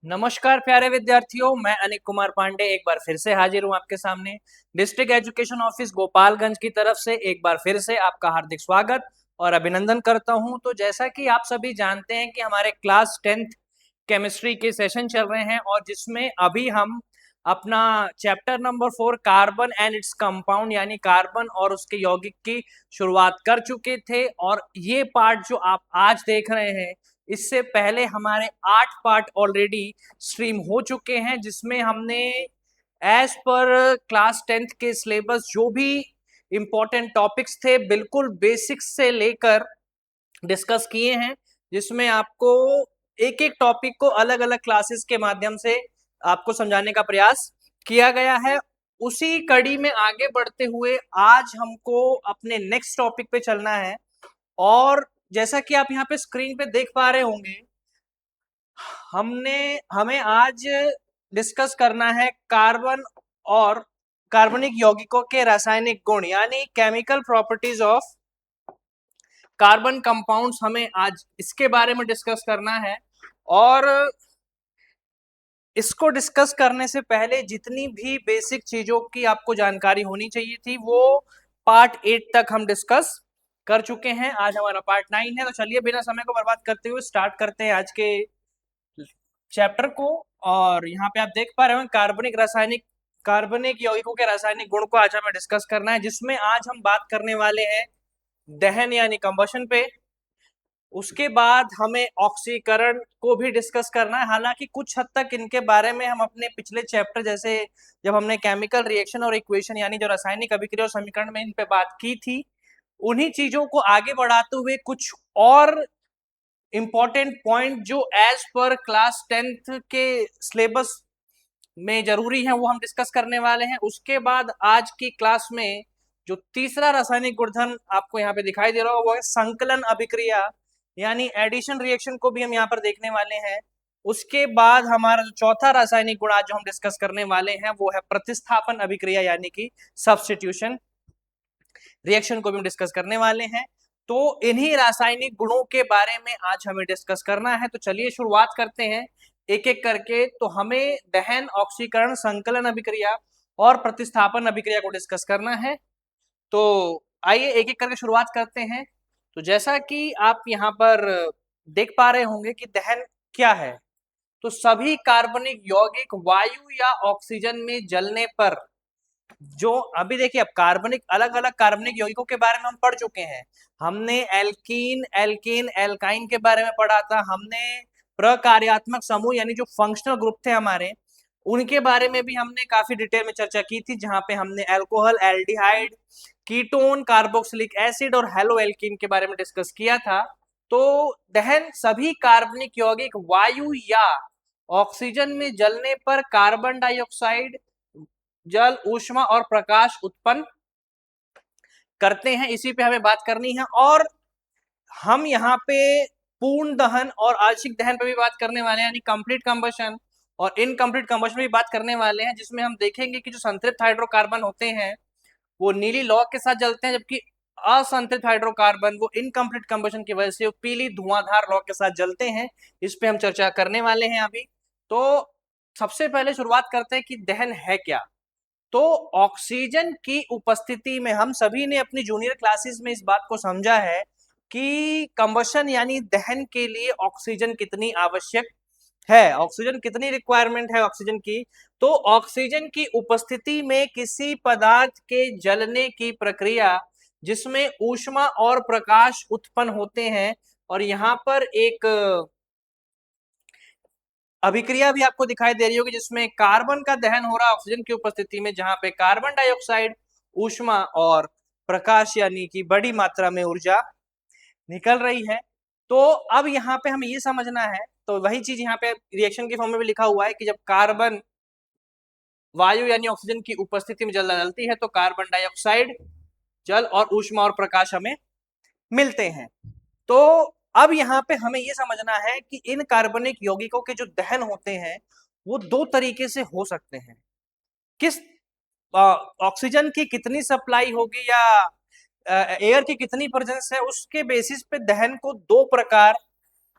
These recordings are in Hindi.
नमस्कार प्यारे विद्यार्थियों, मैं अनिक कुमार पांडे एक बार फिर से हाजिर हूं आपके सामने। डिस्ट्रिक्ट एजुकेशन ऑफिस गोपालगंज की तरफ से एक बार फिर से आपका हार्दिक स्वागत और अभिनंदन करता हूं। तो जैसा कि आप सभी जानते हैं कि हमारे क्लास 10th केमिस्ट्री के सेशन चल रहे हैं और जिसमें अभी हम अपना chapter number 4 carbon and its compound यानी कार्बन और उसके यौगिक की शुरुआत कर चुके थे। और ये पार्ट जो आप आज देख रहे हैं, इससे पहले हमारे 8 पार्ट ऑलरेडी स्ट्रीम हो चुके हैं, जिसमें हमने एज पर क्लास 10th के सिलेबस जो भी इंपॉर्टेंट टॉपिक्स थे बिल्कुल बेसिक्स से लेकर डिस्कस किए हैं, जिसमें आपको एक एक टॉपिक को अलग अलग क्लासेस के माध्यम से आपको समझाने का प्रयास किया गया है। उसी कड़ी में आगे बढ़ते हुए आज हमको अपने नेक्स्ट टॉपिक पे चलना है। और जैसा कि आप यहाँ पे स्क्रीन पे देख पा रहे होंगे, हमें आज डिस्कस करना है कार्बन और कार्बनिक यौगिकों के रासायनिक गुण यानी chemical properties of carbon compounds. हमें आज इसके बारे में डिस्कस करना है। और इसको डिस्कस करने से पहले जितनी भी बेसिक चीजों की आपको जानकारी होनी चाहिए थी वो पार्ट 8 तक हम डिस्कस कर चुके हैं। आज हमारा पार्ट 9 है। तो चलिए बिना समय को बर्बाद करते हुए स्टार्ट करते हैं आज के चैप्टर को। और यहाँ पे आप देख पा रहे हो कार्बनिक यौगिकों के रासायनिक गुण को आज हमें डिस्कस करना है, जिसमें आज हम बात करने वाले हैं दहन यानी कंबशन पे। उसके बाद हमें ऑक्सीकरण को भी डिस्कस करना है। हालांकि कुछ हद तक इनके बारे में हम अपने पिछले चैप्टर जैसे जब हमने केमिकल रिएक्शन और इक्वेशन यानी जो रासायनिक अभिक्रिया और समीकरण में इन पे बात की थी, उन्हीं चीजों को आगे बढ़ाते हुए कुछ और इंपॉर्टेंट पॉइंट जो एज पर क्लास 10th के सिलेबस में जरूरी है वो हम डिस्कस करने वाले हैं। उसके बाद आज की क्लास में जो तीसरा रासायनिक गुणधर्म आपको यहाँ पे दिखाई दे रहा होगा वो है संकलन अभिक्रिया यानी एडिशन रिएक्शन को भी हम यहाँ पर देखने वाले हैं। उसके बाद हमारा जो चौथा रासायनिक गुण आज जो हम डिस्कस करने वाले हैं वो है प्रतिस्थापन अभिक्रिया यानी कि सब्स्टिट्यूशन रिएक्शन को भी हम डिस्कस करने वाले हैं। तो इन्हीं रासायनिक गुणों के बारे में आज हमें डिस्कस करना है। तो चलिए शुरुआत करते हैं एक एक करके। तो हमें दहन, ऑक्सीकरण, संकलन अभिक्रिया और प्रतिस्थापन अभिक्रिया को डिस्कस करना है। तो आइए एक एक करके शुरुआत करते हैं। तो जैसा कि आप यहाँ पर देख पा रहे होंगे कि दहन क्या है, तो सभी कार्बनिक यौगिक वायु या ऑक्सीजन में जलने पर जो अभी देखिए, अब कार्बनिक अलग अलग कार्बनिक यौगिकों के बारे में हम पढ़ चुके हैं। हमने एल्कीन, एल्केन, एल्काइन के बारे में पढ़ा था। हमने प्रकार्यात्मक समूह यानी जो फंक्शनल ग्रुप थे हमारे, उनके बारे में भी हमने काफी डिटेल में चर्चा की थी, जहां पे हमने alcohol, aldehyde, ketone, carboxylic acid और हेलो एल्कीन के बारे में डिस्कस किया था। तो दहन सभी कार्बनिक यौगिक वायु या ऑक्सीजन में जलने पर कार्बन डाइऑक्साइड, जल, ऊष्मा और प्रकाश उत्पन्न करते हैं। इसी पे हमें बात करनी है। और हम यहाँ पे पूर्ण दहन और आंशिक दहन पे भी बात करने वाले हैं यानी कंप्लीट कंबशन और इनकम्प्लीट कंबशन पे भी बात करने वाले हैं, जिसमें हम देखेंगे कि जो संतृप्त हाइड्रोकार्बन होते हैं वो नीली लौ के साथ जलते हैं, जबकि असंतृप्त हाइड्रोकार्बन वो इनकम्प्लीट कंबशन की वजह से पीली धुआंधार लौ के साथ जलते हैं। इस पे हम चर्चा करने वाले हैं अभी। तो सबसे पहले शुरुआत करते हैं कि दहन है क्या। तो ऑक्सीजन की उपस्थिति में हम सभी ने अपनी जूनियर क्लासेस में इस बात को समझा है कि कंबशन यानी दहन के लिए ऑक्सीजन कितनी आवश्यक है, ऑक्सीजन कितनी रिक्वायरमेंट है ऑक्सीजन की। तो ऑक्सीजन की उपस्थिति में किसी पदार्थ के जलने की प्रक्रिया जिसमें ऊष्मा और प्रकाश उत्पन्न होते हैं, और यहाँ पर एक अभिक्रिया भी आपको दिखाई दे रही होगी जिसमें कार्बन का दहन हो रहा है ऑक्सीजन की उपस्थिति में, जहां पे कार्बन डाइऑक्साइड, ऊष्मा और प्रकाश यानी कि बड़ी मात्रा में ऊर्जा निकल रही है। तो अब यहाँ पे हमें ये समझना है, तो वही चीज यहाँ पे रिएक्शन के फॉर्म में भी लिखा हुआ है कि जब कार्बन वायु यानी ऑक्सीजन की उपस्थिति में जलती है तो कार्बन डाइऑक्साइड, जल और ऊष्मा और प्रकाश हमें मिलते हैं। तो अब यहाँ पे हमें ये समझना है कि इन कार्बनिक यौगिकों के जो दहन होते हैं वो दो तरीके से हो सकते हैं। किस ऑक्सीजन की कितनी सप्लाई होगी या एयर की कितनी प्रेजेंस है, उसके बेसिस पे दहन को दो प्रकार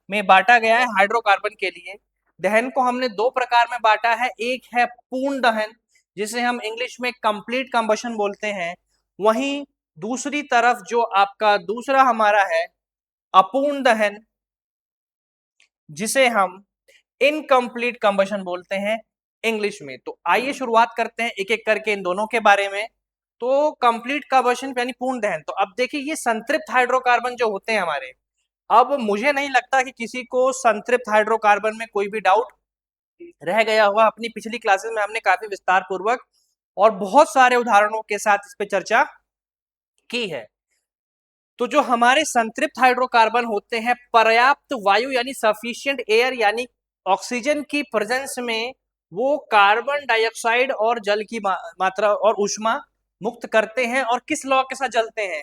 में बांटा गया है हाइड्रोकार्बन के लिए। दहन को हमने दो प्रकार में बांटा है, एक है पूर्ण दहन जिसे हम इंग्लिश में कंप्लीट कंबशन बोलते हैं, वहीं दूसरी तरफ जो आपका दूसरा हमारा है अपूर्ण दहन जिसे हम इनकम्प्लीट कंबशन बोलते हैं इंग्लिश में। तो आइए शुरुआत करते हैं एक एक करके इन दोनों के बारे में। तो कंप्लीट कंबशन यानी पूर्ण दहन, तो अब देखिए ये संतृप्त हाइड्रोकार्बन जो होते हैं हमारे, अब मुझे नहीं लगता कि किसी को संतृप्त हाइड्रोकार्बन में कोई भी डाउट रह गया होगा। अपनी पिछली क्लासेस में हमने काफी विस्तार पूर्वक और बहुत सारे उदाहरणों के साथ इस पे चर्चा की है। तो जो हमारे संतृप्त हाइड्रोकार्बन होते हैं, पर्याप्त वायु यानी सफिशिएंट एयर यानी ऑक्सीजन की प्रेजेंस में वो कार्बन डाइऑक्साइड और जल की मात्रा और ऊष्मा मुक्त करते हैं। और किस लॉ के साथ जलते हैं?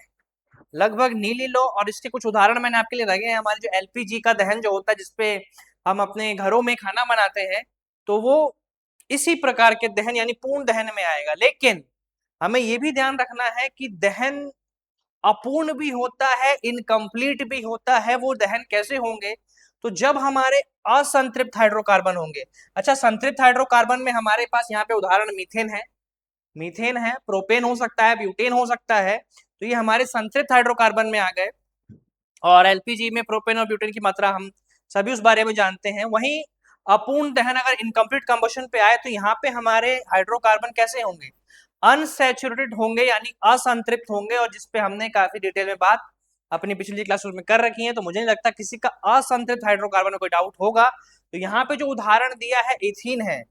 लगभग नीली लॉ। और इसके कुछ उदाहरण मैंने आपके लिए रखे हैं। हमारे जो एलपीजी का दहन जो होता है जिसपे हम अपने घरों में खाना बनाते हैं, तो वो इसी प्रकार के दहन यानी पूर्ण दहन में आएगा। लेकिन हमें ये भी ध्यान रखना है कि दहन अपूर्ण भी होता है, इनकम्प्लीट भी होता है। वो दहन कैसे होंगे? तो जब हमारे असंतृप्त हाइड्रोकार्बन होंगे। अच्छा, संतृप्त हाइड्रोकार्बन में हमारे पास यहाँ पे उदाहरण मीथेन है, प्रोपेन हो सकता है, ब्यूटेन हो सकता है। तो ये हमारे संतृप्त हाइड्रोकार्बन में आ गए। और एलपीजी में प्रोपेन और ब्यूटेन की मात्रा हम सभी उस बारे में जानते हैं। वहीं अपूर्ण दहन अगर इनकम्प्लीट कंबशन पे आए तो यहाँ पे हमारे हाइड्रोकार्बन कैसे होंगे? अनसैचुरेटेड होंगे यानी असंतृप्त होंगे, और जिसपे हमने काफी डिटेल में बात अपनी पिछली क्लास में कर रखी है। तो मुझे नहीं लगता किसी का असंतृप्त हाइड्रोकार्बन में कोई डाउट होगा। तो यहाँ पे जो उदाहरण दिया है एथीन है।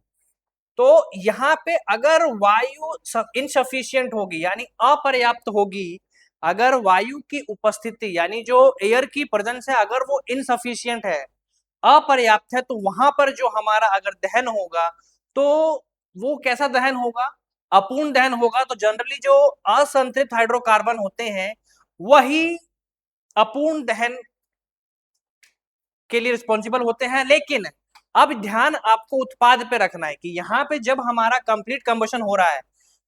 तो यहाँ पे अगर वायु इनसफिशियंट होगी यानी अपर्याप्त होगी, अगर वायु की उपस्थिति यानी जो एयर की प्रेजेंस है अगर वो इनसफिशियंट है, अपर्याप्त है, तो वहां पर जो हमारा अगर दहन होगा तो वो कैसा दहन होगा? अपूर्ण दहन होगा। तो जनरली जो असंतृप्त हाइड्रोकार्बन होते हैं वही अपूर्ण दहन के लिए रिस्पॉन्सिबल होते हैं। लेकिन अब ध्यान आपको उत्पाद पे रखना है कि यहाँ पे जब हमारा कंप्लीट कंबशन हो रहा है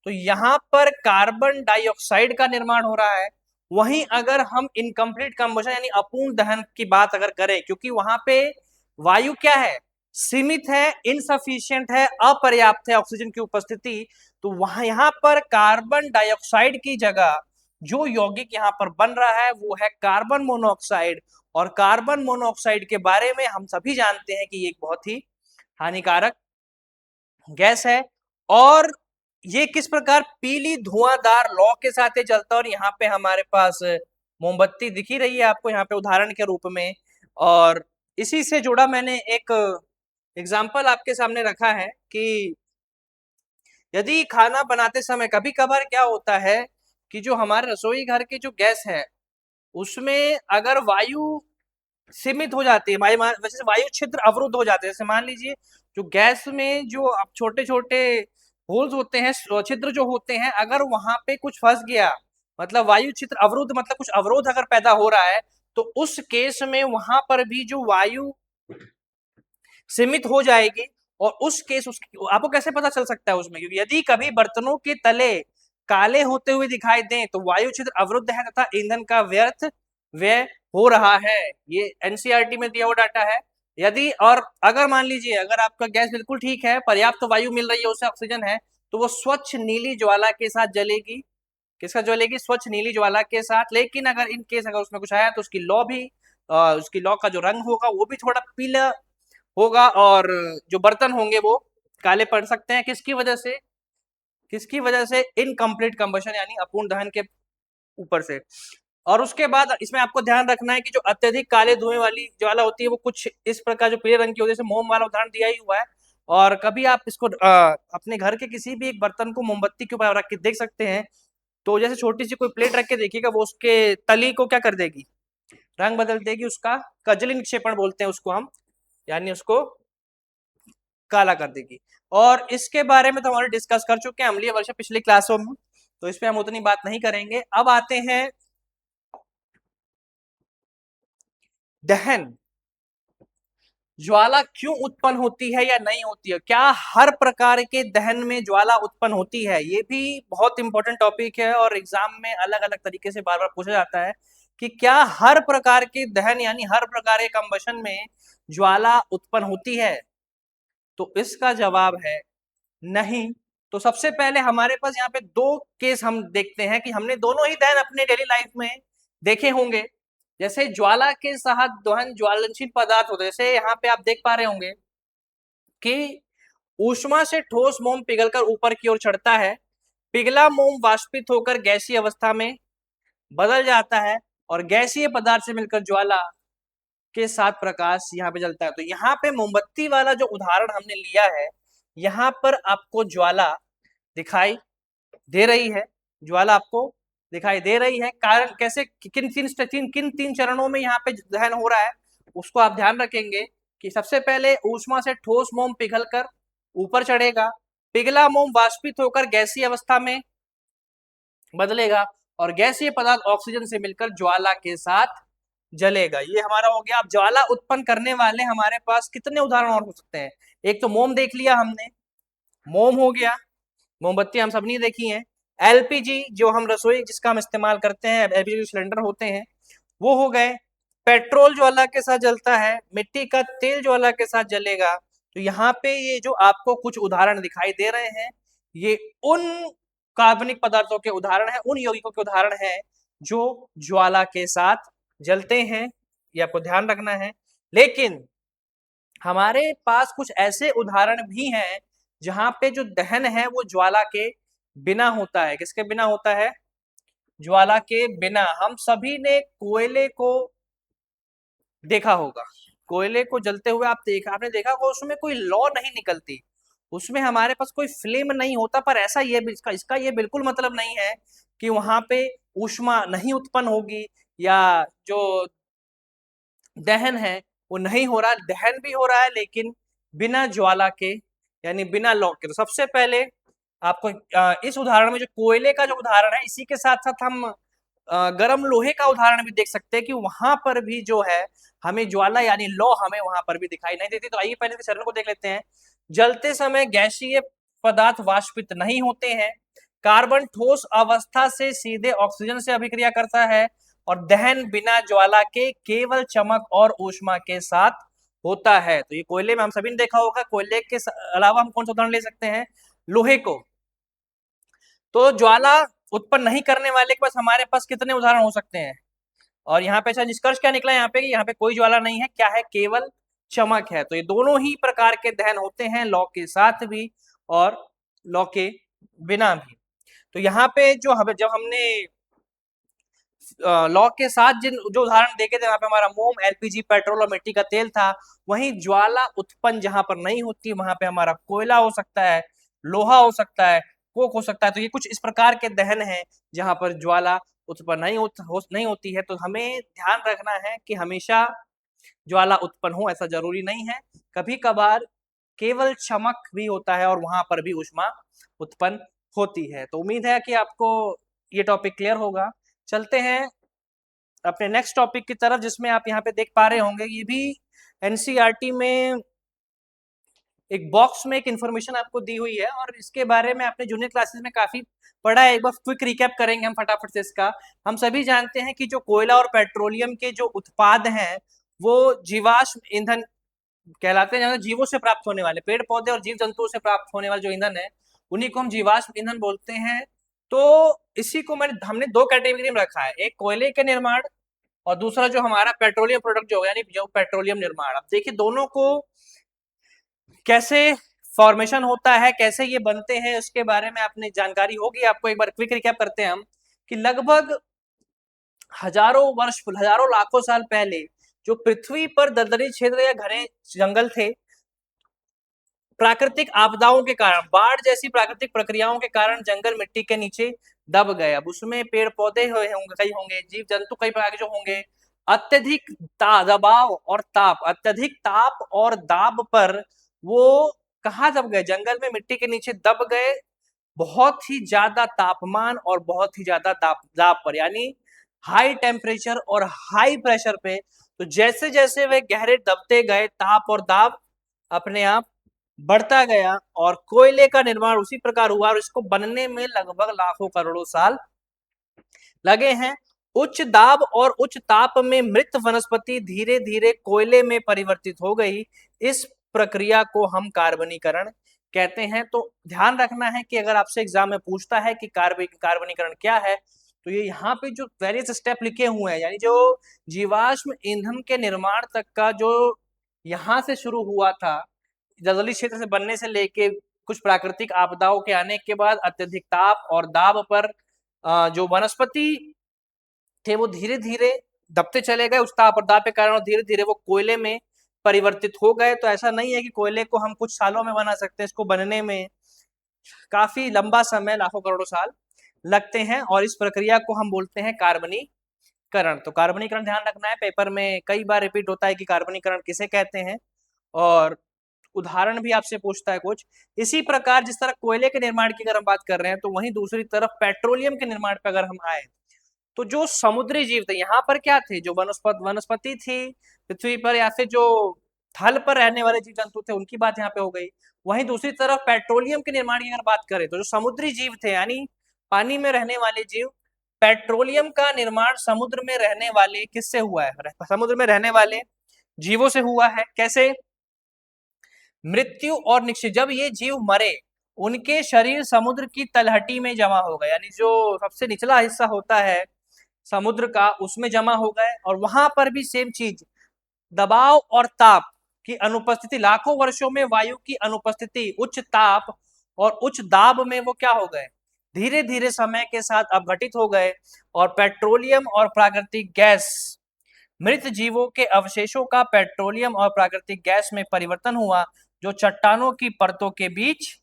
तो यहाँ पर कार्बन डाइऑक्साइड का निर्माण हो रहा है। वहीं अगर हम इनकम्प्लीट कंबशन यानी अपूर्ण दहन की बात अगर करें, क्योंकि वहां पे वायु क्या है? सीमित है, इनसफिशियंट है, अपर्याप्त है ऑक्सीजन की उपस्थिति। तो वहां यहाँ पर कार्बन डाइऑक्साइड की जगह जो यौगिक यहाँ पर बन रहा है वो है कार्बन मोनोऑक्साइड। और कार्बन मोनोऑक्साइड के बारे में हम सभी जानते हैं कि ये एक बहुत ही हानिकारक गैस है। और ये किस प्रकार पीली धुआंधार लौ के साथ जलता है। और यहाँ पे हमारे पास मोमबत्ती दिखी रही है आपको यहाँ पे उदाहरण के रूप में। और इसी से जुड़ा मैंने एक एग्जाम्पल आपके सामने रखा है कि यदि खाना बनाते समय कभी कभार क्या होता है कि जो हमारे रसोई घर की जो गैस है उसमें अगर वायु सीमित हो जाती है, वैसे वायु छिद्र अवरुद्ध हो जाते हैं। जैसे मान लीजिए जो गैस में जो अब छोटे छोटे होल्स होते हैं, छिद्र जो होते हैं, अगर वहां पे कुछ फंस गया, मतलब वायु छिद्र अवरुद्ध मतलब कुछ अवरोध अगर पैदा हो रहा है, तो उस केस में वहां पर भी जो वायु सीमित हो जाएगी। और उस केस आपको कैसे पता चल सकता है उसमें? क्योंकि यदि कभी बर्तनों के तले काले होते हुए दिखाई दें तो वायु छिद्र अवरुद्ध है तथा ईंधन का व्यर्थ व्यय हो रहा है। ये एनसीईआरटी में दिया हुआ डाटा है। यदि और अगर मान लीजिए अगर आपका गैस बिल्कुल ठीक है, पर्याप्त वायु मिल रही है, उससे ऑक्सीजन है, तो वो स्वच्छ नीली ज्वाला के साथ जलेगी। किसका जलेगी? स्वच्छ नीली ज्वाला के साथ। लेकिन अगर इन केस अगर उसमें कुछ आया तो उसकी लौ का जो रंग होगा वो भी थोड़ा पीला होगा और जो बर्तन होंगे वो काले पड़ सकते हैं। किसकी वजह से? इनकम्प्लीट कंबशन यानी अपूर्ण दहन के ऊपर से। और उसके बाद इसमें आपको ध्यान रखना है कि जो अत्यधिक काले धुएं वाली ज्वाला होती है वो कुछ इस प्रकार जो पीले रंग की होती है, मोम वाला उदाहरण दिया ही हुआ है। और कभी आप इसको अपने घर के किसी भी एक बर्तन को मोमबत्ती के ऊपर रख के देख सकते हैं। तो जैसे छोटी सी कोई प्लेट रख के देखिएगा, वो उसके तली को क्या कर देगी? रंग बदल देगी। उसका कजली निक्षेपण बोलते हैं उसको हम, यानी उसको काला कर देगी। और इसके बारे में तो हमारे डिस्कस कर चुके हैं अम्लीय वर्षा पिछली क्लासों में, तो इस पे हम उतनी बात नहीं करेंगे। अब आते हैं दहन। ज्वाला क्यों उत्पन्न होती है या नहीं होती है? क्या हर प्रकार के दहन में ज्वाला उत्पन्न होती है? ये भी बहुत इंपॉर्टेंट टॉपिक है और एग्जाम में अलग अलग तरीके से बार बार पूछा जाता है कि क्या हर प्रकार के दहन यानी हर प्रकार के कंबशन में ज्वाला उत्पन्न होती है? तो इसका जवाब है नहीं। तो सबसे पहले हमारे पास यहाँ पे दो केस हम देखते हैं कि हमने दोनों ही दहन अपने डेली लाइफ में देखे होंगे। जैसे ज्वाला के साथ दहन ज्वलनशील पदार्थ होते हैं, जैसे यहाँ पे आप देख पा रहे होंगे कि ऊष्मा से ठोस मोम पिघलकर ऊपर की ओर चढ़ता है, पिघला मोम वाष्पित होकर गैसीय अवस्था में बदल जाता है और गैसीय पदार्थ से मिलकर ज्वाला के साथ प्रकाश यहाँ पे जलता है। तो यहाँ पे मोमबत्ती वाला जो उदाहरण हमने लिया है, यहाँ पर आपको ज्वाला दिखाई दे रही है, ज्वाला आपको दिखाई दे रही है। कारण कैसे, किन तीन चरणों में यहाँ पे दहन हो रहा है उसको आप ध्यान रखेंगे कि सबसे पहले ऊष्मा से ठोस मोम पिघलकर ऊपर चढ़ेगा, पिघला मोम वाष्पित होकर गैसीय अवस्था में बदलेगा और गैसीय पदार्थ ऑक्सीजन से मिलकर ज्वाला के साथ जलेगा। ये हमारा हो गया। अब ज्वाला उत्पन्न करने वाले हमारे पास कितने उदाहरण और हो सकते हैं? एक तो मोम देख लिया हमने, मोम हो गया, मोमबत्ती हम सबने देखी है। एलपीजी जो हम रसोई जिसका हम इस्तेमाल करते हैं, एलपीजी सिलेंडर होते हैं, वो हो गए। पेट्रोल ज्वाला के साथ जलता है, मिट्टी का तेल ज्वाला के साथ जलेगा। तो यहाँ पे ये जो आपको कुछ उदाहरण दिखाई दे रहे हैं, ये उन कार्बनिक पदार्थों के उदाहरण है, उन यौगिकों के उदाहरण है जो ज्वाला के साथ जलते हैं। ये आपको ध्यान रखना है। लेकिन हमारे पास कुछ ऐसे उदाहरण भी हैं जहां पे जो दहन है वो ज्वाला के बिना होता है। किसके बिना होता है? ज्वाला के बिना। हम सभी ने कोयले को देखा होगा, कोयले को जलते हुए आपने देखा होगा, उसमें कोई लौ नहीं निकलती, उसमें हमारे पास कोई फ्लेम नहीं होता। पर ऐसा ये इसका ये बिल्कुल मतलब नहीं है कि वहां पे ऊष्मा नहीं उत्पन्न होगी या जो दहन है वो नहीं हो रहा। दहन भी हो रहा है लेकिन बिना ज्वाला के, यानी बिना लौ के। तो सबसे पहले आपको इस उदाहरण में जो कोयले का जो उदाहरण है, इसी के साथ साथ हम गर्म लोहे का उदाहरण भी देख सकते हैं कि वहां पर भी जो है हमें ज्वाला यानी लौ हमें वहां पर भी दिखाई नहीं देती। तो आइए पहले चरण को देख लेते हैं। जलते समय गैसीय पदार्थ वाष्पित नहीं होते हैं, कार्बन ठोस अवस्था से सीधे ऑक्सीजन से अभिक्रिया करता है और दहन बिना ज्वाला के केवल चमक और ऊष्मा के साथ होता है। तो ये कोयले में हम सभी ने देखा होगा। कोयले के अलावा हम कौन सा उदाहरण ले सकते हैं? लोहे को। तो ज्वाला उत्पन्न नहीं करने वाले के पास हमारे पास कितने उदाहरण हो सकते हैं? और यहाँ पे अच्छा निष्कर्ष क्या निकला यहाँ पे कि यहाँ पे कोई ज्वाला नहीं है, क्या है? केवल चमक है। तो ये दोनों ही प्रकार के दहन होते हैं, लौ के साथ भी और लौ के बिना भी। तो यहाँ पे जब हमने लौ के साथ जिन जो उदाहरण देखे थे, वहां पे हमारा मोम, एलपीजी, पेट्रोल और मिट्टी का तेल था। वहीं ज्वाला उत्पन्न जहां पर नहीं होती वहां पे हमारा कोयला हो सकता है, लोहा हो सकता है, कोक हो सकता है। तो ये कुछ इस प्रकार के दहन हैं जहां पर ज्वाला उत्पन्न नहीं होती है। तो हमें ध्यान रखना है कि हमेशा ज्वाला उत्पन्न हो ऐसा जरूरी नहीं है, कभी कभार केवल चमक भी होता है और वहां पर भी ऊष्मा उत्पन्न होती है। तो उम्मीद है कि आपको ये टॉपिक क्लियर होगा। चलते हैं अपने नेक्स्ट टॉपिक की तरफ, जिसमें आप यहाँ पे देख पा रहे होंगे, ये भी एनसीईआरटी में एक बॉक्स में एक इन्फॉर्मेशन आपको दी हुई है और इसके बारे में आपने जूनियर क्लासेस में काफी पढ़ा है। एक बार क्विक रिकैप करेंगे हम फटाफट से इसका। हम सभी जानते हैं कि जो कोयला और पेट्रोलियम के जो उत्पाद हैं वो जीवाश्म ईंधन कहलाते हैं। जीवों से प्राप्त होने वाले, पेड़ पौधे और जीव जंतुओं से प्राप्त होने वाले जो ईंधन है उन्हीं को हम जीवाश्म ईंधन बोलते हैं। तो इसी को हमने दो कैटेगरी में रखा है, एक कोयले के निर्माण और दूसरा जो हमारा पेट्रोलियम प्रोडक्ट जो यानी जो पेट्रोलियम निर्माण। अब देखिए दोनों को कैसे फॉर्मेशन होता है, कैसे ये बनते हैं, उसके बारे में आपने जानकारी होगी आपको। एक बार क्विक रिकैप करते हैं हम कि लगभग हजारों लाखों साल पहले जो पृथ्वी पर दलदली क्षेत्र या घने जंगल थे, प्राकृतिक आपदाओं के कारण, बाढ़ जैसी प्राकृतिक प्रक्रियाओं के कारण जंगल मिट्टी के नीचे दब गए। अब उसमें पेड़ पौधे कई होंगे, जीव जंतु कई प्रकार के जो होंगे। अत्यधिक दबाव और ताप, अत्यधिक ताप और दाब पर वो कहाँ दब गए? जंगल में मिट्टी के नीचे दब गए, बहुत ही ज्यादा तापमान और बहुत ही ज्यादा दाब पर, यानी हाई टेम्परेचर और हाई प्रेशर पे। तो जैसे जैसे वे गहरे दबते गए, ताप और दाब अपने आप बढ़ता गया और कोयले का निर्माण उसी प्रकार हुआ और इसको बनने में लगभग लाखों करोड़ों साल लगे हैं। उच्च दाब और उच्च ताप में मृत वनस्पति धीरे धीरे कोयले में परिवर्तित हो गई। इस प्रक्रिया को हम कार्बनीकरण कहते हैं। तो ध्यान रखना है कि अगर आपसे एग्जाम में पूछता है कि कार्बनीकरण क्या है, तो ये यहाँ पे जो वेरियस स्टेप लिखे हुए हैं, यानी जो जीवाश्म ईंधन के निर्माण तक का जो यहाँ से शुरू हुआ था, जंगली क्षेत्र से बनने से लेके कुछ प्राकृतिक आपदाओं के आने के बाद अत्यधिक ताप और दाब पर जो वनस्पति थे वो धीरे धीरे दबते चले गए उस ताप और दाब के कारण, और धीरे धीरे वो कोयले में परिवर्तित हो गए। तो ऐसा नहीं है कि कोयले को हम कुछ सालों में बना सकते हैं, इसको बनने में काफी लंबा समय, लाखों करोड़ों साल लगते हैं, और इस प्रक्रिया को हम बोलते हैं कार्बनीकरण। तो कार्बनीकरण ध्यान रखना है, पेपर में कई बार रिपीट होता है कि कार्बनीकरण किसे कहते हैं, और उदाहरण भी आपसे पूछता है कुछ। इसी प्रकार जिस तरह कोयले के निर्माण की अगर हम बात कर रहे हैं, तो वहीं दूसरी तरफ पेट्रोलियम के निर्माण पर अगर हम आए, तो जो समुद्री जीव थे यहाँ पर क्या थे, जो वनस्पति थी पृथ्वी पर, या फिर जो थल पर रहने वाले जीव जंतु थे, उनकी बात यहाँ पे हो गई। वहीं दूसरी तरफ पेट्रोलियम के निर्माण की अगर बात करें, तो जो समुद्री जीव थे यानी पानी में रहने वाले जीव, पेट्रोलियम का निर्माण समुद्र में रहने वाले किससे हुआ है, समुद्र में रहने वाले जीवों से हुआ है। कैसे? मृत्यु और निक्षेप, जब ये जीव मरे उनके शरीर समुद्र की तलहटी में जमा हो गए, यानी जो सबसे निचला हिस्सा होता है समुद्र का, उसमें जमा हो गए, और वहां पर भी सेम चीज, दबाव और ताप की अनुपस्थिति, लाखों वर्षों में वायु की अनुपस्थिति, उच्च ताप और उच्च दाब में वो क्या हो गए, धीरे धीरे समय के साथ अपघटित हो गए, और पेट्रोलियम और प्राकृतिक गैस, मृत जीवों के अवशेषों का पेट्रोलियम और प्राकृतिक गैस में परिवर्तन हुआ, जो चट्टानों की परतों के बीच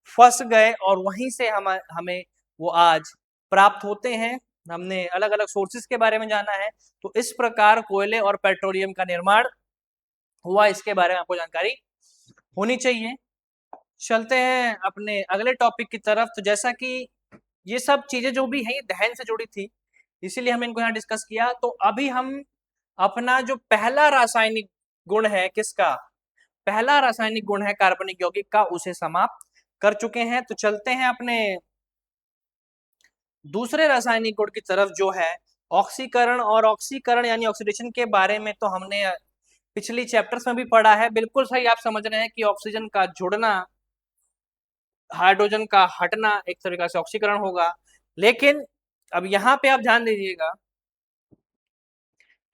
फंस गए, और वहीं से हमें वो आज प्राप्त होते हैं। हमने अलग अलग सोर्सेज के बारे में जाना है, तो इस प्रकार कोयले और पेट्रोलियम का निर्माण हुआ, इसके बारे में आपको जानकारी होनी चाहिए। चलते हैं अपने अगले टॉपिक की तरफ। तो जैसा कि ये सब चीजें जो भी है ये दहन से जुड़ी थी, इसीलिए हम इनको यहाँ डिस्कस किया। तो अभी हम अपना जो पहला रासायनिक गुण है, किसका पहला रासायनिक गुण है कार्बनिक यौगिक का, उसे समाप्त कर चुके हैं। तो चलते हैं अपने दूसरे रासायनिक गुण की तरफ, जो है ऑक्सीकरण। और ऑक्सीकरण यानी ऑक्सीडेशन के बारे में तो हमने पिछली चैप्टर्स में भी पढ़ा है। बिल्कुल सही आप समझ रहे हैं कि ऑक्सीजन का जुड़ना, हाइड्रोजन का हटना एक तरीके से ऑक्सीकरण होगा। लेकिन अब यहाँ पे आप ध्यान दीजिएगा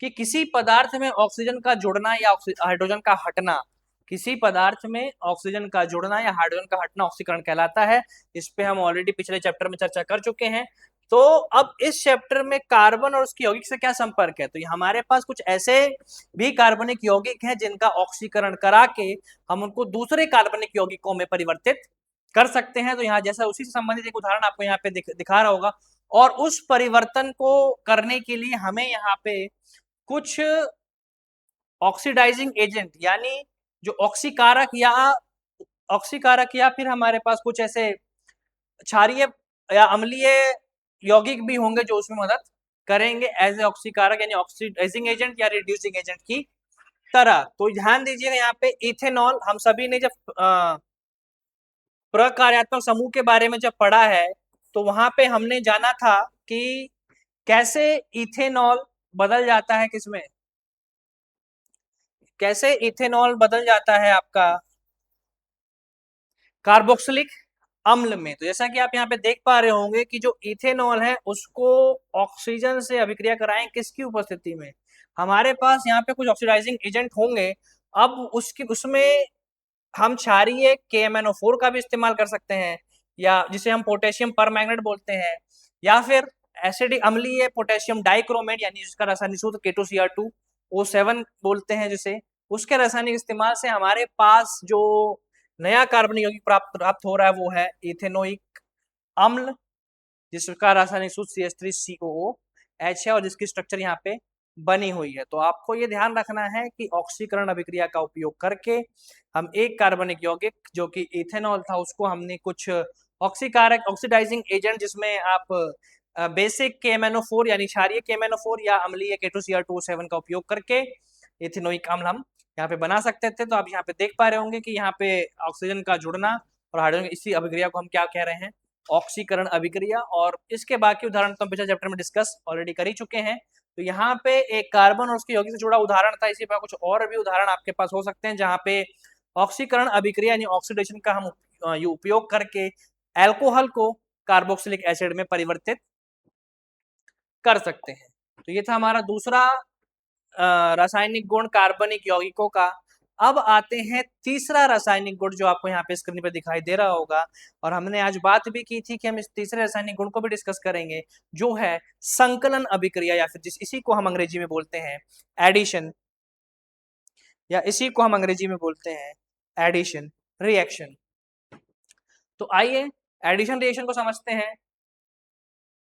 कि किसी पदार्थ में ऑक्सीजन का जुड़ना या हाइड्रोजन का हटना, किसी पदार्थ में ऑक्सीजन का जुड़ना या हाइड्रोजन का हटना ऑक्सीकरण कहलाता है। इस पे हम ऑलरेडी पिछले चैप्टर में चर्चा कर चुके हैं। तो अब इस चैप्टर में कार्बन और उसकी यौगिक से क्या संपर्क है, तो हमारे पास कुछ ऐसे भी कार्बनिक यौगिक हैं जिनका ऑक्सीकरण करा के हम उनको दूसरे कार्बनिक यौगिकों में परिवर्तित कर सकते हैं। तो यहाँ जैसा उसी से संबंधित एक उदाहरण आपको यहाँ पे दिखा रहा होगा, और उस परिवर्तन को करने के लिए हमें यहाँ पे कुछ ऑक्सीडाइजिंग एजेंट, यानी जो ऑक्सीकारक या फिर हमारे पास कुछ ऐसे क्षारीय या अम्लीय यौगिक भी होंगे जो उसमें मदद करेंगे एज ए ऑक्सीकारक यानी ऑक्सीडाइजिंग एजेंट या रिड्यूसिंग एजेंट की तरह। तो ध्यान दीजिएगा यहाँ पे इथेनॉल, हम सभी ने जब प्रकार्यात्मक समूह के बारे में जब पढ़ा है, तो वहां पे हमने जाना था कि कैसे इथेनॉल बदल जाता है, किसमें, कैसे इथेनॉल बदल जाता है आपका कार्बोक्सिलिक अम्ल में। तो जैसा कि आप यहाँ पे देख पा रहे होंगे कि जो इथेनॉल है उसको ऑक्सीजन से अभिक्रिया कराएं, किसकी उपस्थिति में, हमारे पास यहाँ पे कुछ ऑक्सीडाइजिंग एजेंट होंगे। अब उसमें हम क्षारीय KMnO4 का भी इस्तेमाल कर सकते हैं, या जिसे हम पोटेशियम परमैंगनेट बोलते हैं, या फिर एसिडिक अम्लीय पोटेशियम डाइक्रोमेट यानी जिसका रासायनिक सूत्र K2Cr2O7 बोलते हैं जिसे, उसके रासायनिक इस्तेमाल से हमारे पास जो नया कार्बनिक यौगिक प्राप्त हो रहा है वो है इथेनोइक अम्ल, जिसका रासायनिक सूत्र CH3COOH है और जिसकी स्ट्रक्चर यहाँ पे बनी हुई है। तो आपको ये ध्यान रखना है कि ऑक्सीकरण अभिक्रिया का उपयोग करके हम एक कार्बनिक यौगिक जो कि इथेनॉल था, उसको हमने कुछ ऑक्सीकारक ऑक्सीडाइजिंग एजेंट, जिसमें आप बेसिक KMnO4 यानी क्षारीय KMnO4 या अम्लीय K2Cr2O7 का उपयोग करके इथेनोइक अम्ल हम यहाँ पे बना सकते थे। तो आप यहाँ पे देख पा रहे होंगे कि यहाँ पे ऑक्सीजन का जुड़ना और हाइड्रोजन, इसी अभिक्रिया को हम क्या कह रहे हैं, ऑक्सीकरण अभिक्रिया। और इसके बाकी उदाहरण तो हम पिछले चैप्टर में डिस्कस ऑलरेडी कर ही चुके हैं। तो यहाँ पे एक कार्बन और उसके यौगिक से जुड़ा उदाहरण था, इसी पर कुछ और भी उदाहरण आपके पास हो सकते हैं जहाँ पे ऑक्सीकरण अभिक्रिया यानी ऑक्सीडेशन का हम उपयोग करके अल्कोहल को कार्बोक्सिलिक एसिड में परिवर्तित कर सकते हैं। तो ये था हमारा दूसरा रासायनिक गुण कार्बनिक यौगिकों का। अब आते हैं तीसरा रासायनिक गुण जो आपको यहाँ पे स्क्रीन पे दिखाई दे रहा होगा, और हमने आज बात भी की थी कि हम इस तीसरे रासायनिक गुण को भी डिस्कस करेंगे, जो है संकलन अभिक्रिया, या फिर इसी को हम अंग्रेजी में बोलते हैं एडिशन, या इसी को हम अंग्रेजी में बोलते हैं एडिशन रिएक्शन। तो आइए एडिशन रिएक्शन को समझते हैं।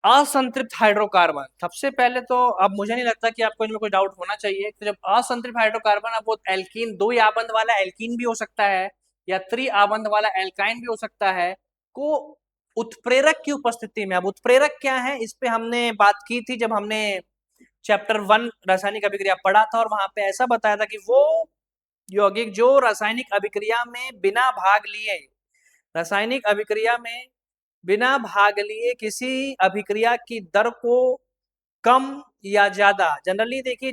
असंतृप्त हाइड्रोकार्बन, सबसे पहले तो अब मुझे नहीं लगता कि आपको इनमें कोई डाउट होना चाहिए। तो जब असंतृप्त हाइड्रोकार्बन, अब वो एल्कीन, दो ही आबंध वाला एल्कीन भी हो सकता है या त्रि आबंध वाला एल्काइन भी हो सकता है, को उत्प्रेरक की उपस्थिति में, अब उत्प्रेरक क्या है इस पे हमने बात की थी जब हमने चैप्टर 1 रासायनिक अभिक्रिया पढ़ा था, और वहां पे ऐसा बताया था कि वो यौगिक जो रासायनिक अभिक्रिया में बिना भाग लिए, रासायनिक अभिक्रिया में बिना भाग लिए किसी अभिक्रिया की दर को कम या ज्यादा, जनरली देखिए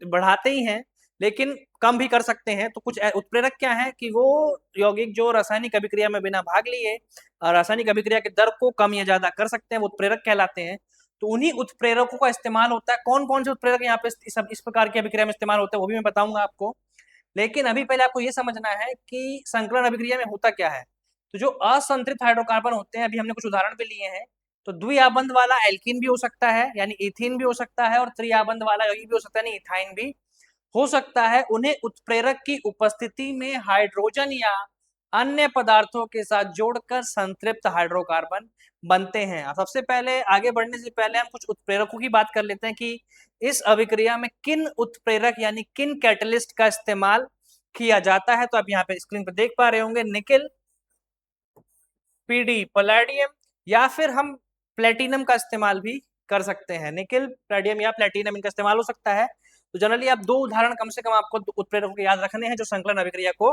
बढ़ाते ही हैं लेकिन कम भी कर सकते हैं। तो कुछ उत्प्रेरक क्या है कि वो यौगिक जो रासायनिक अभिक्रिया में बिना भाग लिए रासायनिक अभिक्रिया की दर को कम या ज्यादा कर सकते हैं, वो उत्प्रेरक कहलाते हैं। तो उन्हीं उत्प्रेरकों का इस्तेमाल होता है। कौन कौन से उत्प्रेरक यहाँ पे इस प्रकार की अभिक्रिया में इस्तेमाल होते हैं वो भी मैं बताऊंगा आपको, लेकिन अभी पहले आपको ये समझना है कि संकलन अभिक्रिया में होता क्या है। तो जो असंतृप्त हाइड्रोकार्बन होते हैं, अभी हमने कुछ उदाहरण भी लिए हैं, तो द्विआबंध वाला एल्कीन भी हो सकता है यानी इथीन भी हो सकता है, और त्रिआबंध वाला यौगिक भी हो सकता है यानी इथाइन भी हो सकता है। उन्हें उत्प्रेरक की उपस्थिति में हाइड्रोजन या अन्य पदार्थों के साथ जोड़कर संतृप्त हाइड्रोकार्बन बनते हैं। अब सबसे पहले आगे बढ़ने से पहले हम कुछ उत्प्रेरकों की बात कर लेते हैं कि इस अभिक्रिया में किन उत्प्रेरक यानी किन कैटलिस्ट का इस्तेमाल किया जाता है। तो आप यहाँ पे स्क्रीन पर देख पा रहे होंगे निकेल, पीडी पैलेडियम, या फिर हम प्लेटिनम का इस्तेमाल भी कर सकते हैं। निकेल, पैलेडियम या प्लेटिनम इनका इस्तेमाल हो सकता है। तो जनरली आप दो उदाहरण कम से कम आपको उत्प्रेरकों के याद रखने हैं जो संकलन अभिक्रिया को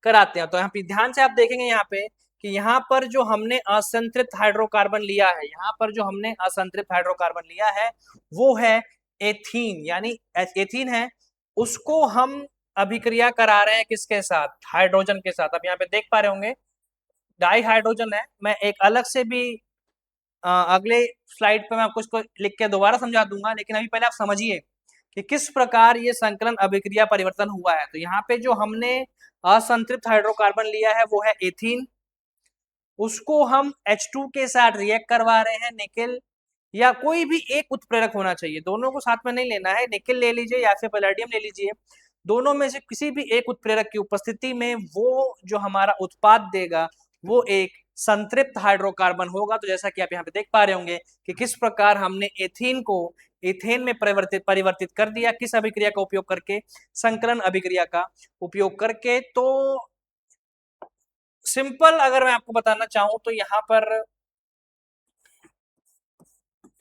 कराते हैं। तो यहाँ पे ध्यान से आप देखेंगे यहाँ पे कि यहाँ पर जो हमने असंतृप्त हाइड्रोकार्बन लिया है, यहाँ पर जो हमने असंतृप्त हाइड्रोकार्बन लिया है वो है एथीन, यानी एथीन है, उसको हम अभिक्रिया करा रहे हैं किसके साथ, हाइड्रोजन के साथ। अब यहाँ पे देख पा रहे होंगे डाई हाइड्रोजन है। मैं एक अलग से भी अगले स्लाइड पे मैं आपको इसको लिख के दोबारा समझा दूंगा, लेकिन अभी पहले आप समझिए कि किस प्रकार ये संकलन अभिक्रिया परिवर्तन हुआ है। तो यहाँ पे जो हमने असंतृप्त हाइड्रोकार्बन लिया है वो है एथीन, उसको हम H2 के साथ रिएक्ट करवा रहे हैं निकेल, या कोई भी एक उत्प्रेरक होना चाहिए, दोनों को साथ में नहीं लेना है, निकेल ले लीजिए या फिर पैलेडियम ले लीजिए, दोनों में से किसी भी एक उत्प्रेरक की उपस्थिति में वो जो हमारा उत्पाद देगा वो एक संतृप्त हाइड्रोकार्बन होगा। तो जैसा कि आप यहाँ पे देख पा रहे होंगे कि किस प्रकार हमने एथीन को इथेन में परिवर्तित कर दिया, किस अभिक्रिया का उपयोग करके, संकलन अभिक्रिया का उपयोग करके। तो सिंपल अगर मैं आपको बताना चाहूं तो यहाँ पर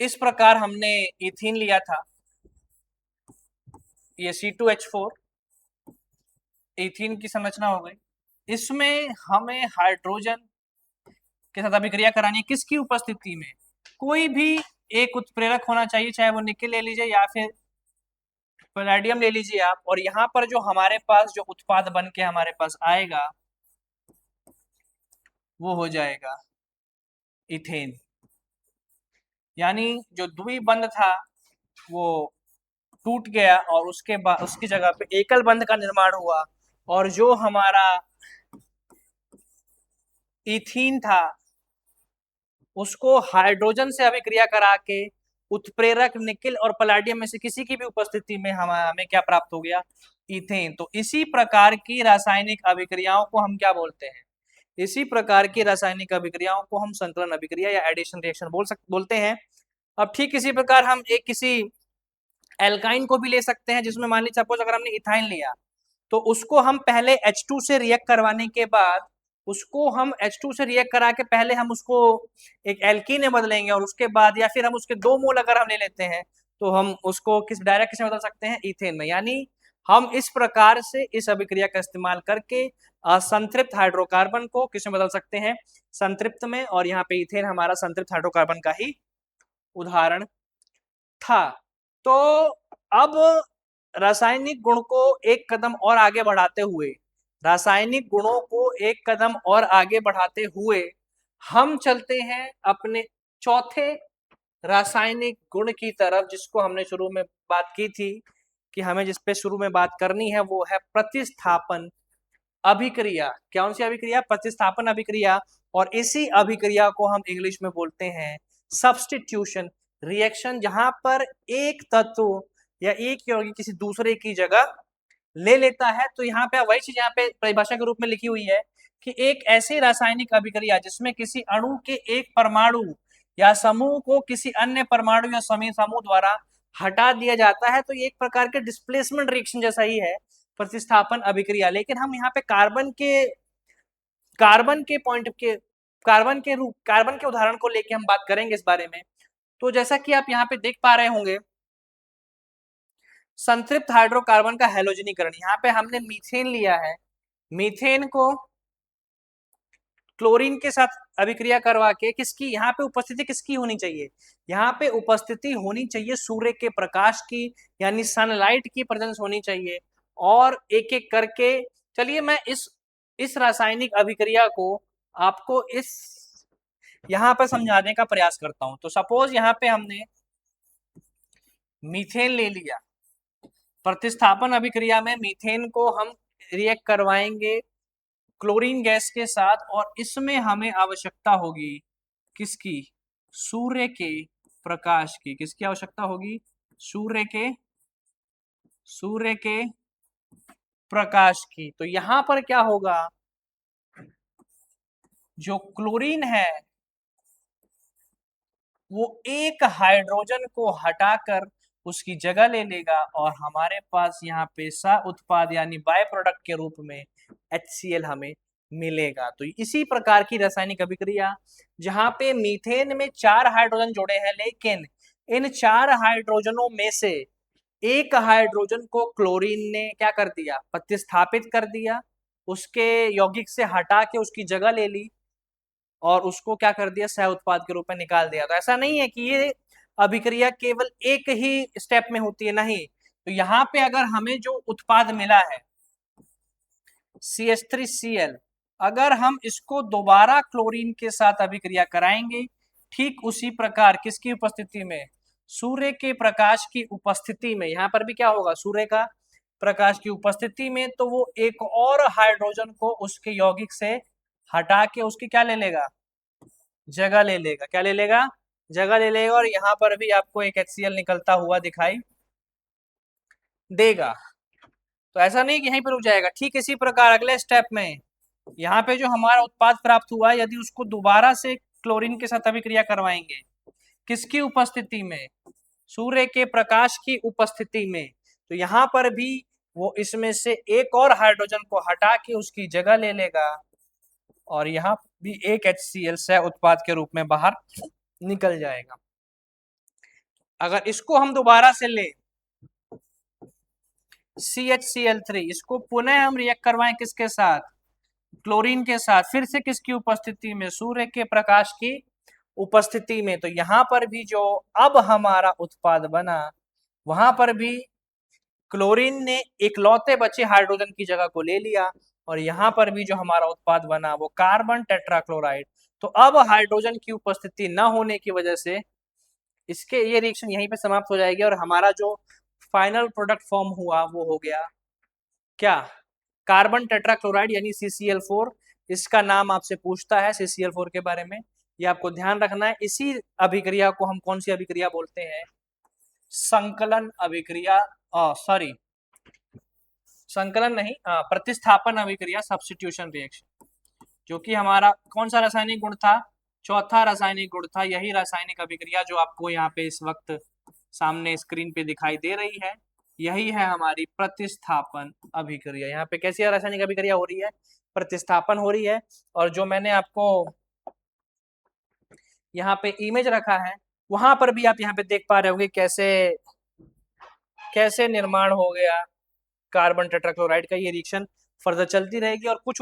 इस प्रकार हमने इथीन लिया था, ये C2H4 इथीन की संरचना हो गई, इसमें हमें हाइड्रोजन के साथ अभिक्रिया करानी है किसकी उपस्थिति में, कोई भी एक उत्प्रेरक होना चाहिए, चाहे वो निकेल ले लीजिए या फिर पैलेडियम ले लीजिए आप। और यहाँ पर जो हमारे पास जो उत्पाद बन के हमारे पास आएगा वो हो जाएगा इथेन, यानी जो द्विबंध था वो टूट गया और उसके बाद उसकी जगह पे एकल बंध का निर्माण हुआ, और जो हमारा इथीन था उसको हाइड्रोजन से अभिक्रिया करा के उत्प्रेरक निकेल और पैलेडियम में से किसी की भी उपस्थिति में हमें क्या प्राप्त हो गया, इथेन। तो इसी प्रकार की रासायनिक अभिक्रियाओं को हम क्या बोलते हैं, इसी प्रकार की रासायनिक अभिक्रियाओं को हम संकलन अभिक्रिया या एडिशन रिएक्शन बोलते हैं। अब ठीक इसी प्रकार हम एक किसी एल्काइन को भी ले सकते हैं, जिसमें मान लीजिए सपोज अगर हमने इथाइन लिया तो उसको हम पहले H2 से रिएक्ट करवाने के बाद उसको हम H2 से रिएक्ट करा के पहले हम उसको एक एल्कीन में बदलेंगे, और उसके बाद या फिर हम उसके 2 मोल अगर हम ले लेते हैं तो हम उसको किस में बदल सकते हैं, इथेन में। यानी हम इस प्रकार से इस अभिक्रिया का इस्तेमाल करके असंतृप्त हाइड्रोकार्बन को किस में बदल सकते हैं, संतृप्त में। और यहाँ पे इथेन हमारा संतृप्त हाइड्रोकार्बन का ही उदाहरण था। तो अब रासायनिक गुण को एक कदम और आगे बढ़ाते हुए रासायनिक गुणों को एक कदम और आगे बढ़ाते हुए हम चलते हैं अपने चौथे रासायनिक गुण की तरफ, जिसको हमने शुरू में बात की थी कि हमें जिस पे शुरू में बात करनी है वो है प्रतिस्थापन अभिक्रिया। कौन सी अभिक्रिया? प्रतिस्थापन अभिक्रिया। और इसी अभिक्रिया को हम इंग्लिश में बोलते हैं सब्स्टिट्यूशन रिएक्शन, जहां पर एक तत्व या एक यौगिक किसी दूसरे की जगह ले लेता है। तो यहाँ पे वही चीज यहाँ पे परिभाषा के रूप में लिखी हुई है कि एक ऐसी रासायनिक अभिक्रिया जिसमें किसी अणु के एक परमाणु या समूह को किसी अन्य परमाणु या समूह द्वारा हटा दिया जाता है, तो ये एक प्रकार के डिस्प्लेसमेंट रिएक्शन जैसा ही है प्रतिस्थापन अभिक्रिया। लेकिन हम यहाँ पे कार्बन के उदाहरण को लेके हम बात करेंगे इस बारे में। तो जैसा कि आप यहाँ पे देख पा रहे होंगे, संतृप्त हाइड्रोकार्बन का हैलोजनीकरण, यहाँ पे हमने मीथेन लिया है। मीथेन को क्लोरीन के साथ अभिक्रिया करवा के किसकी यहाँ पे उपस्थिति किसकी होनी चाहिए? यहाँ पे उपस्थिति होनी चाहिए सूर्य के प्रकाश की, यानी सनलाइट की प्रेजेंस होनी चाहिए। और एक एक करके चलिए मैं इस रासायनिक अभिक्रिया को आपको इस यहाँ पर समझाने का प्रयास करता हूं। तो सपोज यहाँ पे हमने मीथेन ले लिया, प्रतिस्थापन अभिक्रिया में मीथेन को हम रिएक्ट करवाएंगे क्लोरीन गैस के साथ, और इसमें हमें आवश्यकता होगी किसकी? सूर्य के प्रकाश की। किसकी आवश्यकता होगी? सूर्य के प्रकाश की। तो यहां पर क्या होगा, जो क्लोरीन है वो एक हाइड्रोजन को हटाकर उसकी जगह ले लेगा, और हमारे पास यहाँ पे सा उत्पाद यानी बाय प्रोडक्ट के रूप में HCl हमें मिलेगा। तो इसी प्रकार की रासायनिक अभिक्रिया जहां पे मीथेन में 4 हाइड्रोजन जुड़े हैं, लेकिन इन 4 हाइड्रोजनों में से एक हाइड्रोजन को क्लोरीन ने क्या कर दिया? प्रतिस्थापित कर दिया, उसके यौगिक से हटा के उसकी जगह ले ली और उसको क्या कर दिया? सह उत्पाद के रूप में निकाल दिया। तो ऐसा नहीं है कि ये अभिक्रिया केवल एक ही स्टेप में होती है, नहीं। तो यहाँ पे अगर हमें जो उत्पाद मिला है CH3Cl, अगर हम इसको दोबारा क्लोरीन के साथ अभिक्रिया कराएंगे, ठीक उसी प्रकार किसकी उपस्थिति में? सूर्य के प्रकाश की उपस्थिति में। यहाँ पर भी क्या होगा? सूर्य का प्रकाश की उपस्थिति में, तो वो एक और हाइड्रोजन को उसके यौगिक से हटा के उसकी क्या ले लेगा? जगह ले लेगा। क्या ले लेगा? जगह ले लेगा। और यहाँ पर भी आपको एक HCl निकलता हुआ दिखाई देगा। तो ऐसा नहीं कि यहीं पर रुक जाएगा, ठीक इसी प्रकार अगले स्टेप में यहाँ पे जो हमारा उत्पाद प्राप्त हुआ है, यदि उसको दोबारा से क्लोरीन के साथ अभिक्रिया करवाएंगे, किसकी उपस्थिति में? सूर्य के प्रकाश की उपस्थिति में। तो यहाँ पर भी वो इसमें से एक और हाइड्रोजन को हटा के उसकी जगह ले लेगा, और यहाँ भी एक HCl सह उत्पाद के रूप में बाहर निकल जाएगा। अगर इसको हम दोबारा से ले CHCl3, इसको पुनः हम रिएक्ट करवाएं किसके साथ? क्लोरीन के साथ। फिर से किसकी उपस्थिति में? सूर्य के प्रकाश की उपस्थिति में। तो यहाँ पर भी जो अब हमारा उत्पाद बना, वहां पर भी क्लोरीन ने इकलौते बचे हाइड्रोजन की जगह को ले लिया, और यहाँ पर भी जो हमारा उत्पाद बना वो कार्बन टेट्राक्लोराइड। तो अब हाइड्रोजन की उपस्थिति न होने की वजह से इसके ये रिएक्शन यहीं पे समाप्त हो जाएगी, और हमारा जो फाइनल प्रोडक्ट फॉर्म हुआ वो हो गया क्या? कार्बन टेट्राक्लोराइड यानी CCl4। इसका नाम आपसे पूछता है CCl4 के बारे में, ये आपको ध्यान रखना है। इसी अभिक्रिया को हम कौन सी अभिक्रिया बोलते हैं? संकलन अभिक्रिया, सॉरी संकलन नहीं, प्रतिस्थापन अभिक्रिया, सब्स्टिट्यूशन रिएक्शन, जो कि हमारा कौन सा रासायनिक गुण था? चौथा रासायनिक गुण था। यही रासायनिक अभिक्रिया जो आपको यहाँ पे इस वक्त सामने स्क्रीन पे दिखाई दे रही है, यही है हमारी प्रतिस्थापन अभिक्रिया। यहाँ पे कैसी रासायनिक अभिक्रिया हो रही है? प्रतिस्थापन हो रही है। और जो मैंने आपको यहाँ पे इमेज रखा है, वहां पर भी आप यहाँ पे देख पा रहे होंगे कैसे निर्माण हो गया कार्बन टेट्राक्लोराइड का। ये रिएक्शन फर्दर चलती रहेगी। और कुछ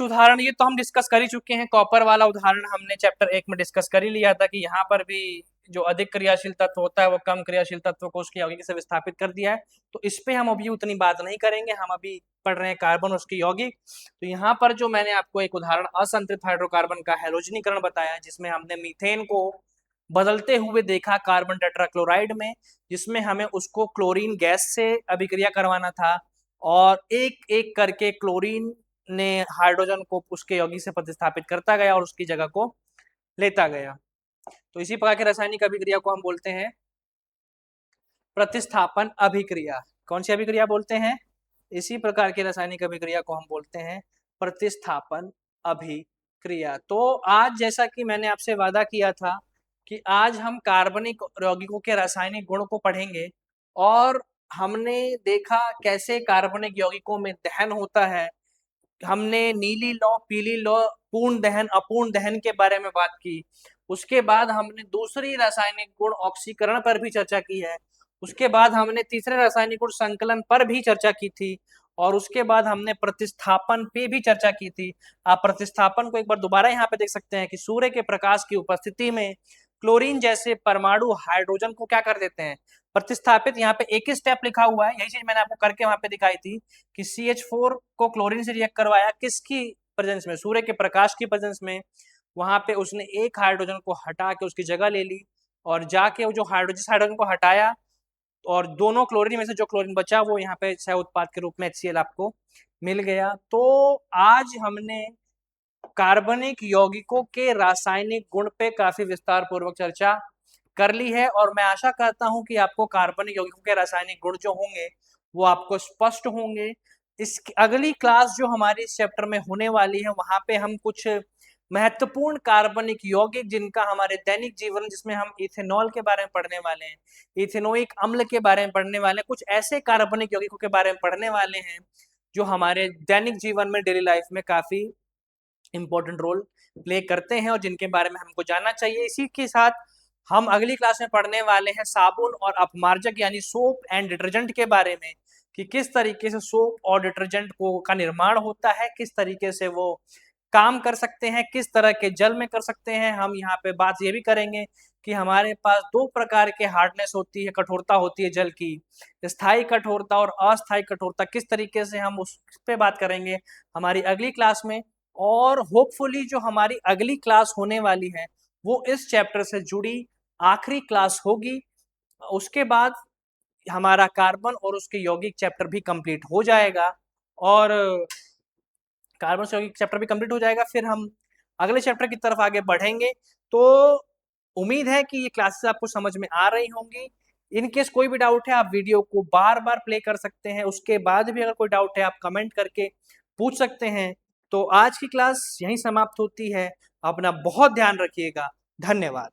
उदाहरण ये तो हम डिस्कस कर ही चुके हैं। कॉपर वाला उदाहरण हमने चैप्टर 1 में डिस्कस कर ही लिया था कि यहाँ पर भी जो अधिक क्रियाशील तत्व होता है वो कम क्रियाशील तत्व को उसकी यौगिक से विस्थापित कर दिया है। तो इस पे हम अभी उतनी बात नहीं करेंगे, हम अभी पढ़ रहे हैं कार्बन और उसकी यौगिक। तो यहाँ पर जो मैंने आपको एक उदाहरण असंतृप्त हाइड्रोकार्बन का हैलोजनीकरण बताया, जिसमें हमने मीथेन को बदलते हुए देखा कार्बन टेट्राक्लोराइड में, जिसमें हमें उसको क्लोरीन गैस से अभिक्रिया करवाना था और एक एक करके क्लोरीन ने हाइड्रोजन को उसके यौगिक से प्रतिस्थापित करता गया और उसकी जगह को लेता गया। तो इसी प्रकार की रासायनिक अभिक्रिया को हम बोलते हैं प्रतिस्थापन अभिक्रिया। कौन सी अभिक्रिया बोलते हैं? इसी प्रकार की रासायनिक अभिक्रिया को हम बोलते हैं प्रतिस्थापन अभिक्रिया। तो आज जैसा कि मैंने आपसे वादा किया था कि आज हम कार्बनिक यौगिकों के रासायनिक गुण को पढ़ेंगे और हमने देखा कैसे कार्बनिक यौगिकों में दहन होता है। हमने नीली लौ, पीली लौ, पूर्ण दहन, अपूर्ण दहन के बारे में बात की। उसके बाद हमने दूसरी रासायनिक गुण ऑक्सीकरण पर भी चर्चा की है। उसके बाद हमने तीसरे रासायनिक गुण संकलन पर भी चर्चा की थी और उसके बाद हमने प्रतिस्थापन पे भी चर्चा की थी। आप प्रतिस्थापन को एक बार दोबारा यहाँ पे देख सकते हैं कि सूर्य के प्रकाश की उपस्थिति में क्लोरीन जैसे परमाणु हाइड्रोजन को क्या कर देते हैं? प्रतिस्थापित। यहाँ पे एक ही स्टेप लिखा हुआ है, यही चीज मैंने आपको करके वहां पे दिखाई थी कि CH4 को क्लोरीन से रिएक्ट करवाया, किसकी प्रेजेंस में? सूर्य के प्रकाश की प्रेजेंस में। वहां पे उसने एक हाइड्रोजन को हटा के उसकी जगह ले ली और जाके वो जो हाइड्रोजन को हटाया और दोनों क्लोरीन में से जो क्लोरीन बचा वो यहाँ पे सह उत्पाद के रूप में HCl आपको मिल गया। तो आज हमने कार्बनिक यौगिकों के रासायनिक गुण पे काफी विस्तार पूर्वक चर्चा कर ली है और मैं आशा करता हूं कि आपको कार्बनिक यौगिकों के रासायनिक गुण जो होंगे वो आपको स्पष्ट होंगे। इस अगली क्लास जो हमारी इस चैप्टर में होने वाली है वहां पे हम कुछ महत्वपूर्ण कार्बनिक यौगिक जिनका हमारे दैनिक जीवन, जिसमें हम इथेनॉल के बारे में पढ़ने वाले हैं, इथेनोइक अम्ल के बारे में पढ़ने वाले हैं, कुछ ऐसे कार्बनिक यौगिकों के बारे में पढ़ने वाले हैं जो हमारे दैनिक जीवन में, डेली लाइफ में काफी इंपॉर्टेंट रोल प्ले करते हैं और जिनके बारे में हमको जानना चाहिए। इसी के साथ हम अगली क्लास में पढ़ने वाले हैं साबुन और अपमार्जक यानी सोप एंड डिटर्जेंट के बारे में, कि किस तरीके से सोप और डिटर्जेंट को का निर्माण होता है, किस तरीके से वो काम कर सकते हैं, किस तरह के जल में कर सकते हैं। हम यहाँ पे बात ये भी करेंगे कि हमारे पास दो प्रकार के हार्डनेस होती है, कठोरता होती है जल की, स्थायी कठोरता और अस्थायी कठोरता। किस तरीके से हम उस पे बात करेंगे हमारी अगली क्लास में। और होपफुली जो हमारी अगली क्लास होने वाली है वो इस चैप्टर से जुड़ी आखिरी क्लास होगी। उसके बाद हमारा कार्बन और उसके यौगिक चैप्टर भी कंप्लीट हो जाएगा और कार्बन से यौगिक चैप्टर भी कंप्लीट हो जाएगा, फिर हम अगले चैप्टर की तरफ आगे बढ़ेंगे। तो उम्मीद है कि ये क्लासेस आपको समझ में आ रही होंगी। इन केस कोई भी डाउट है आप वीडियो को बार बार प्ले कर सकते हैं, उसके बाद भी अगर कोई डाउट है आप कमेंट करके पूछ सकते हैं। तो आज की क्लास यहीं समाप्त होती है। अपना बहुत ध्यान रखिएगा। धन्यवाद।